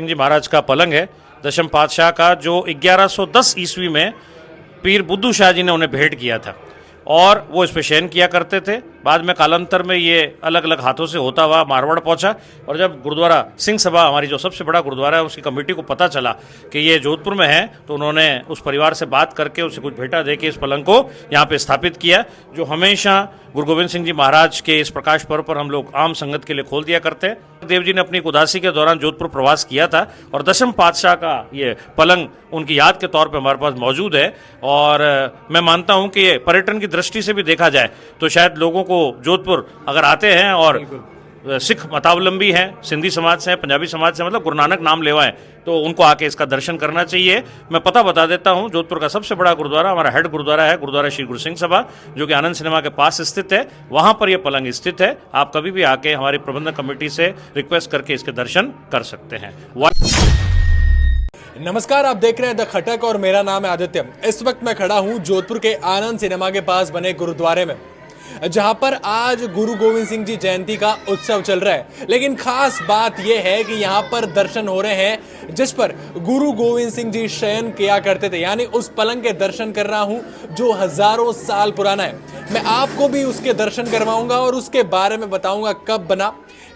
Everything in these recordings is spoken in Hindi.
सिंह जी महाराज का पलंग है दशम पातशाह का, जो 1110 ईस्वी में पीर बुद्धू शाह जी ने उन्हें भेंट किया था और वो इस पे शयन किया करते थे। बाद में कालांतर में ये अलग अलग हाथों से होता हुआ मारवाड़ पहुंचा और जब गुरुद्वारा सिंह सभा, हमारी जो सबसे बड़ा गुरुद्वारा है, उसकी कमेटी को पता चला कि ये जोधपुर में है, तो उन्होंने उस परिवार से बात करके उसे कुछ भेंटा दे के इस पलंग को यहाँ पे स्थापित किया, जो हमेशा गुरु गोविंद सिंह जी महाराज के इस प्रकाश पर्व पर हम लोग आम संगत के लिए खोल दिया करते हैं। देव जी ने अपनी उदासी के दौरान जोधपुर प्रवास किया था और दशम पातशाह का ये पलंग उनकी याद के तौर पे हमारे पास मौजूद है। और मैं मानता हूं कि ये पर्यटन की दृष्टि से भी देखा जाए तो शायद लोगों को जोधपुर अगर आते हैं और सिख मतावलंबी हैं, सिंधी समाज से हैं, पंजाबी समाज से, मतलब गुरु नानक नाम लेवाएं, तो उनको आके इसका दर्शन करना चाहिए। मैं पता बता देता हूं, जोधपुर का सबसे बड़ा गुरुद्वारा, हमारा हेड गुरुद्वारा है गुरुद्वारा श्री गुरु सिंह सभा, जो कि आनंद सिनेमा के पास स्थित है। वहां पर यह पलंग स्थित है। आप कभी भी आके हमारी प्रबंधक कमेटी से रिक्वेस्ट करके इसके दर्शन कर सकते हैं। नमस्कार, आप देख रहे हैं द खटक और मेरा नाम है आदित्य। इस वक्त मैं खड़ा हूं जोधपुर के आनंद सिनेमा के पास बने गुरुद्वारे में, जहां पर आज गुरु गोविंद सिंह जी जयंती का उत्सव चल रहा है। लेकिन खास बात यह है कि यहां पर दर्शन हो रहे हैं जिस पर गुरु गोविंद सिंह जी शयन किया करते थे, यानी उस पलंग के दर्शन कर रहा हूं जो हजारों साल पुराना है। मैं आपको भी उसके दर्शन करवाऊंगा और उसके बारे में बताऊंगा कब बना,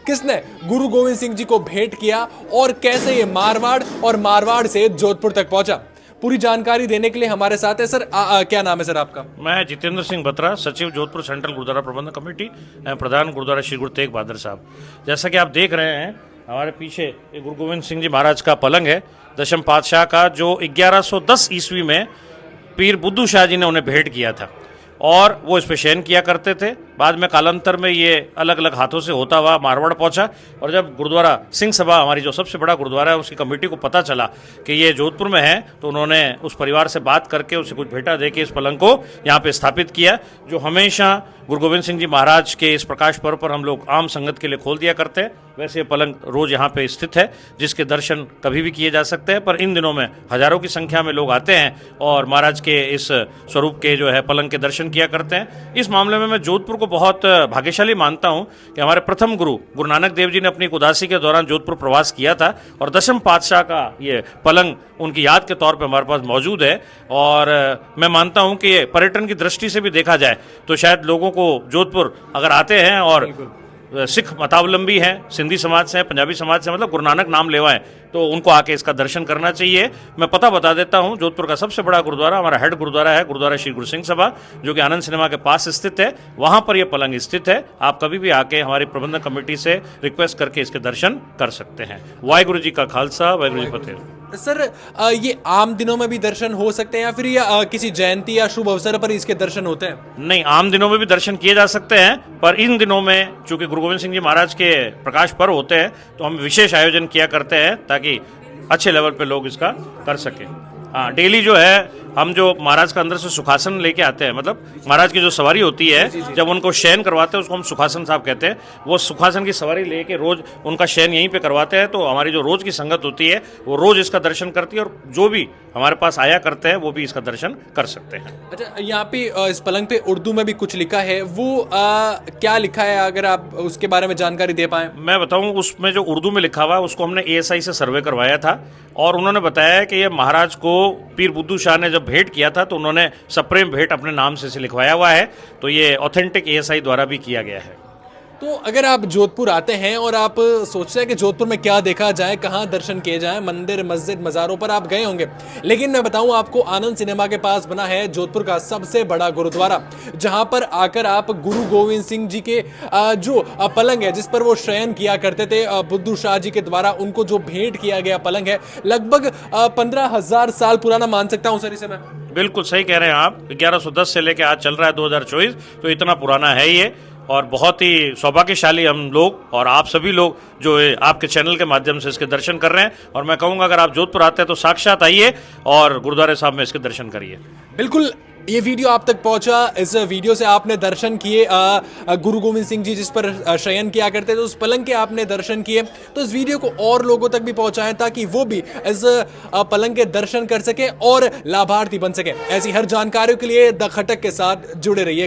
किसने गुरु गोविंद सिंह जी को भेंट किया और कैसे ये मारवाड़ और मारवाड़ से जोधपुर तक पहुंचा। पूरी जानकारी देने के लिए हमारे साथ है सर। क्या नाम है सर आपका? मैं जितेंद्र सिंह बत्रा, सचिव जोधपुर सेंट्रल गुरुद्वारा प्रबंधक कमेटी, प्रधान गुरुद्वारा श्री गुरु तेग बहादुर साहब। जैसा कि आप देख रहे हैं हमारे पीछे गुरु गोविंद सिंह जी महाराज का पलंग है दशम पातशाह का, जो 1110 ईस्वी में पीर बुद्धू शाह जी ने उन्हें भेंट किया था और वो इस पे शयन किया करते थे। बाद में कालांतर में ये अलग अलग हाथों से होता हुआ मारवाड़ पहुंचा और जब गुरुद्वारा सिंह सभा, हमारी जो सबसे बड़ा गुरुद्वारा है, उसकी कमेटी को पता चला कि ये जोधपुर में है, तो उन्होंने उस परिवार से बात करके उसे कुछ भेंटा दे के इस पलंग को यहाँ पे स्थापित किया, जो हमेशा गुरु गोविंद सिंह जी महाराज के इस प्रकाश पर्व पर हम लोग आम संगत के लिए खोल दिया करते हैं। वैसे ये पलंग रोज यहाँ पे स्थित है, जिसके दर्शन कभी भी किए जा सकते हैं, पर इन दिनों में हजारों की संख्या में लोग आते हैं और महाराज के इस स्वरूप के जो है पलंग के दर्शन किया करते हैं। इस मामले में मैं जोधपुर को बहुत भाग्यशाली मानता हूं कि हमारे प्रथम गुरु नानक देव जी ने अपनी उदासी के दौरान जोधपुर प्रवास किया था और दशम पातशाह का ये पलंग उनकी याद के तौर पे हमारे पास मौजूद है। और मैं मानता हूं कि ये पर्यटन की दृष्टि से भी देखा जाए तो शायद लोगों को जोधपुर अगर आते हैं और सिख मतावलंबी हैं, सिंधी समाज से हैं, पंजाबी समाज से, मतलब गुरु नानक नाम लेवाएं, तो उनको आके इसका दर्शन करना चाहिए। मैं पता बता देता हूं, जोधपुर का सबसे बड़ा गुरुद्वारा, हमारा हेड गुरुद्वारा है गुरुद्वारा श्री गुरु सिंह सभा, जो कि आनंद सिनेमा के पास स्थित है। वहां पर यह पलंग स्थित है। आप कभी भी आके हमारी प्रबंधक कमेटी से रिक्वेस्ट करके इसके दर्शन कर सकते हैं। वाहिगुरु जी का खालसा, वाहिगुरु जी फतेह। सर, ये आम दिनों में भी दर्शन हो सकते हैं या फिर ये किसी जयंती या शुभ अवसर पर इसके दर्शन होते हैं? नहीं, आम दिनों में भी दर्शन किए जा सकते हैं, पर इन दिनों में चूंकि गुरु गोविंद सिंह जी महाराज के प्रकाश पर्व होते हैं तो हम विशेष आयोजन किया करते हैं ताकि अच्छे लेवल पे लोग इसका कर सकें। हाँ, डेली जो है हम जो महाराज का अंदर से सुखासन लेके आते हैं, मतलब महाराज की जो सवारी होती है, जब उनको शयन करवाते हैं उसको हम सुखासन साहब कहते हैं। वो सुखासन की सवारी लेके रोज उनका शयन यहीं पे करवाते हैं, तो हमारी जो रोज की संगत होती है वो रोज इसका दर्शन करती है और जो भी हमारे पास आया करते हैं वो भी इसका दर्शन कर सकते हैं। अच्छा, यहाँ पे इस पलंग पे उर्दू में भी कुछ लिखा है, वो क्या लिखा है, अगर आप उसके बारे में जानकारी दे पाए? मैं बताऊं, उसमें जो उर्दू में लिखा हुआ है उसको हमने ASI से सर्वे करवाया था और उन्होंने बताया कि ये महाराज को पीर बुद्धू शाह ने जब भेंट किया था तो उन्होंने सप्रेम भेंट अपने नाम से लिखवाया हुआ है, तो ये ऑथेंटिक ASI द्वारा भी किया गया है। तो अगर आप जोधपुर आते हैं और आप सोचते हैं कि जोधपुर में क्या देखा जाए, कहाँ दर्शन किए जाएं, मंदिर मस्जिद मज़ारों पर आप गए होंगे, लेकिन मैं बताऊं आपको, आनंद सिनेमा के पास बना है जोधपुर का सबसे बड़ा गुरुद्वारा, जहां पर आकर आप गुरु गोविंद सिंह जी के जो पलंग है जिस पर वो शयन किया करते थे, बुद्धू शाह जी के द्वारा उनको जो भेंट किया गया पलंग है, लगभग 15,000 साल पुराना मान सकता हूँ सर इसे मैं? बिल्कुल सही कह रहे हैं आप। 1110 से लेकर आज चल रहा है 2024, तो इतना पुराना है ये और बहुत ही सौभाग्यशाली हम लोग और आप सभी लोग जो आपके चैनल के माध्यम से इसके दर्शन कर रहे हैं। और मैं कहूँगा अगर आप जोधपुर आते हैं तो साक्षात आइए और गुरुद्वारे साहब में इसके दर्शन करिए। बिल्कुल, ये वीडियो आप तक पहुंचा। इस वीडियो से आपने दर्शन किए गुरु गोविंद सिंह जी जिस पर शयन किया करते थे, उस पलंग के आपने दर्शन किए, तो इस वीडियो को और लोगों तक भी पहुंचाएं ताकि वो भी इस पलंग के दर्शन कर सके और लाभार्थी बन सके। ऐसी हर जानकारियों के लिए द खटक के साथ जुड़े रहिएगा।